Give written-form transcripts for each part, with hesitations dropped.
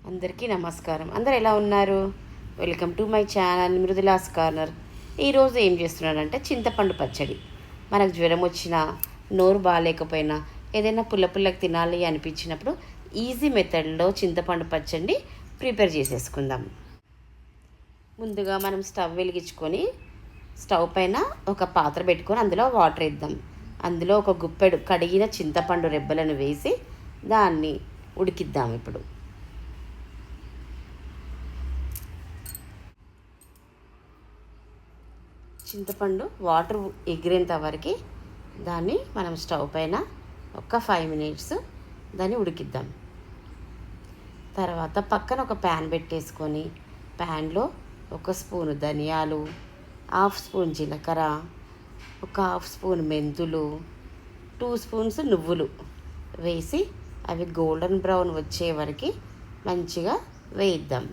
అందరికీ నమస్కారం. అందరు ఎలా ఉన్నారు? Welcome to my channel Mrudula's corner. ఈరోజు ఏం చేస్తున్నానంటే చింతపండు పచ్చడి. మనకు జ్వరం వచ్చినా, నోరు బాగాలేకపోయినా, ఏదైనా పుల్లకి తినాలి అనిపించినప్పుడు ఈజీ మెథడ్లో చింతపండు పచ్చడిని ప్రిపేర్ చేసేసుకుందాం. ముందుగా మనం స్టవ్ వెలిగించుకొని స్టవ్ పైన ఒక పాత్ర పెట్టుకొని అందులో వాటర్ వేద్దాం. అందులో ఒక గుప్పెడు కడిగిన చింతపండు రెబ్బలను వేసి దాన్ని ఉడికిద్దాం. ఇప్పుడు చింతపండు వాటర్ ఎగిరేంత వరకు దాన్ని మనం స్టవ్ పైన ఒక 5 మినిట్స్ దాన్ని ఉడికిద్దాం. తర్వాత పక్కన ఒక ప్యాన్ పెట్టేసుకొని ప్యాన్లో 1 స్పూను ధనియాలు, 1/2 స్పూన్ జీలకర్ర, 1/2 స్పూన్ మెంతులు, 2 స్పూన్స్ నువ్వులు వేసి అవి గోల్డెన్ బ్రౌన్ వచ్చే వరకు మంచిగా వేయిద్దాం.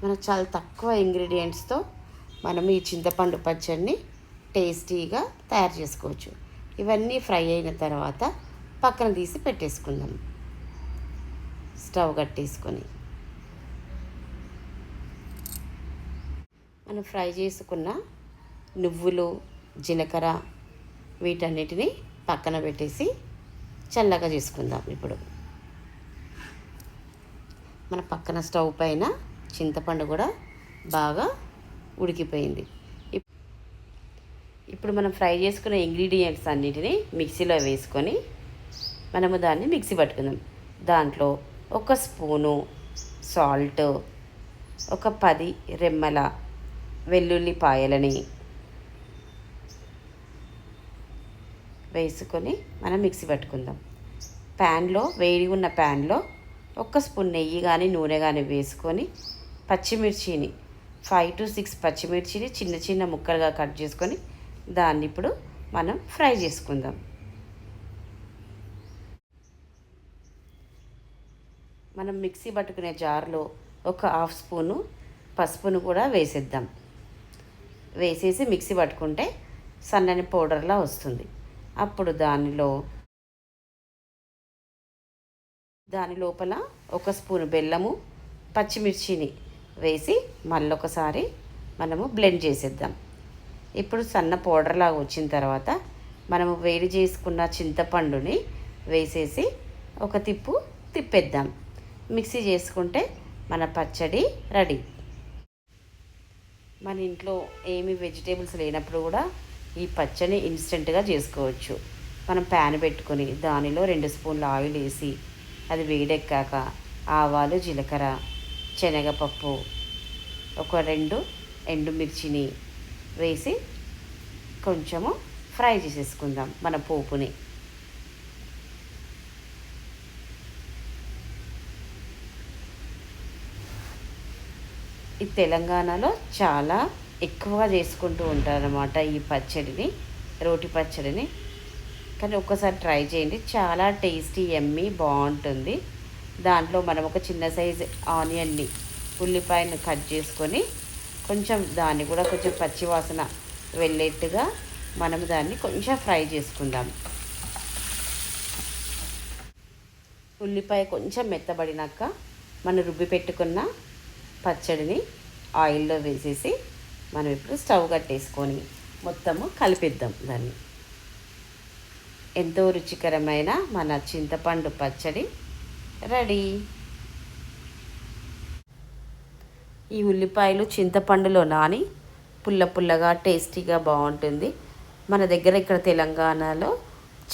మనకు చాలా తక్కువ ఇంగ్రీడియంట్స్తో మనం ఈ చింతపండు పచ్చడిని టేస్టీగా తయారు చేసుకోవచ్చు. ఇవన్నీ ఫ్రై అయిన తర్వాత పక్కన తీసి పెట్టేసుకుందాం. స్టవ్ కట్టేసుకొని మనం ఫ్రై చేసుకున్న నువ్వులు, జీలకర్ర వీటన్నిటిని పక్కన పెట్టేసి చల్లగా చేసుకుందాం. ఇప్పుడు మన పక్కన స్టవ్ పైన చింతపండు కూడా బాగా ఉడికిపోయింది. ఇప్పుడు మనం ఫ్రై చేసుకున్న ఇంగ్రీడియంట్స్ అన్నిటినీ మిక్సీలో వేసుకొని మనము దాన్ని మిక్సీ పట్టుకుందాం. దాంట్లో 1 స్పూను సాల్ట్, ఒక 10 రెమ్మల వెల్లుల్లిపాయలని వేసుకొని మనం మిక్సీ పట్టుకుందాం. వేడి ఉన్న ప్యాన్లో 1 స్పూన్ నెయ్యి కానీ నూనె కానీ వేసుకొని పచ్చిమిర్చిని 5 to 6 పచ్చిమిర్చిని చిన్న చిన్న ముక్కలుగా కట్ చేసుకొని దాన్ని ఇప్పుడు మనం ఫ్రై చేసుకుందాం. మనం మిక్సీ పట్టుకునే జార్లో ఒక 1/2 స్పూను పసుపును కూడా వేసేద్దాం. వేసేసి మిక్సీ పట్టుకుంటే సన్నని పౌడర్లా వస్తుంది. అప్పుడు దాని లోపల 1 స్పూను బెల్లము, పచ్చిమిర్చిని వేసి మళ్ళొకసారి మనము బ్లెండ్ చేసేద్దాం. ఇప్పుడు సన్న పౌడర్లాగా వచ్చిన తర్వాత మనము వేడి చేసుకున్న చింతపండుని వేసేసి ఒక తిప్పేద్దాం. మిక్సీ చేసుకుంటే మన పచ్చడి రెడీ. మన ఇంట్లో ఏమి వెజిటేబుల్స్ లేనప్పుడు కూడా ఈ పచ్చడిని ఇన్స్టెంట్గా చేసుకోవచ్చు. మనం ప్యాన్ పెట్టుకొని దానిలో 2 స్పూన్ల ఆయిల్ వేసి అది వేడెక్కాక ఆవాలు, జీలకర్ర, శనగపప్పు, ఒక 2 ఎండుమిర్చిని వేసి కొంచెము ఫ్రై చేసేసుకుందాం మన పోపుని. ఈ తెలంగాణలో చాలా ఎక్కువగా చేసుకుంటూ ఉంటారన్నమాట ఈ పచ్చడిని, రోటి పచ్చడిని. కానీ ఒక్కసారి ట్రై చేయండి, చాలా టేస్టీ యమ్మీ బాగుంటుంది. దాంట్లో మనం ఒక చిన్న సైజు ఆనియన్ని, ఉల్లిపాయను కట్ చేసుకొని దాన్ని కూడా కొంచెం పచ్చివాసన వెళ్ళేట్టుగా మనం దాన్ని కొంచెం ఫ్రై చేసుకుందాం. ఉల్లిపాయ కొంచెం మెత్తబడినాక మనం రుబ్బి పెట్టుకున్న పచ్చడిని ఆయిల్లో వేసేసి మనం ఇప్పుడు స్టవ్ కట్టేసుకొని మొత్తము కలిపిద్దాం. దాన్ని ఎంతో రుచికరమైన మన చింతపండు పచ్చడి రెడీ. ఈ ఉల్లిపాయలు చింతపండులో నాని పుల్లగా టేస్టీగా బాగుంటుంది. మన దగ్గర ఇక్కడ తెలంగాణలో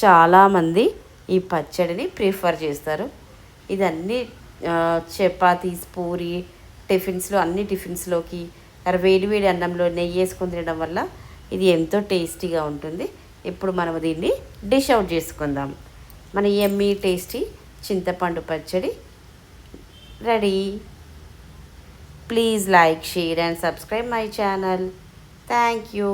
చాలామంది ఈ పచ్చడిని ప్రిఫర్ చేస్తారు. ఇదన్నీ చపాతీస్, పూరి, అన్ని టిఫిన్స్లోకి వేడి అన్నంలో నెయ్యి వేసుకొని తినడం వల్ల ఇది ఎంతో టేస్టీగా ఉంటుంది. ఇప్పుడు మనం దీన్ని డిష్ అవుట్ చేసుకుందాం. మన యమ్మీ టేస్టీ చింతపండు పచ్చడి ready. Please like, share and subscribe my channel. Thank you.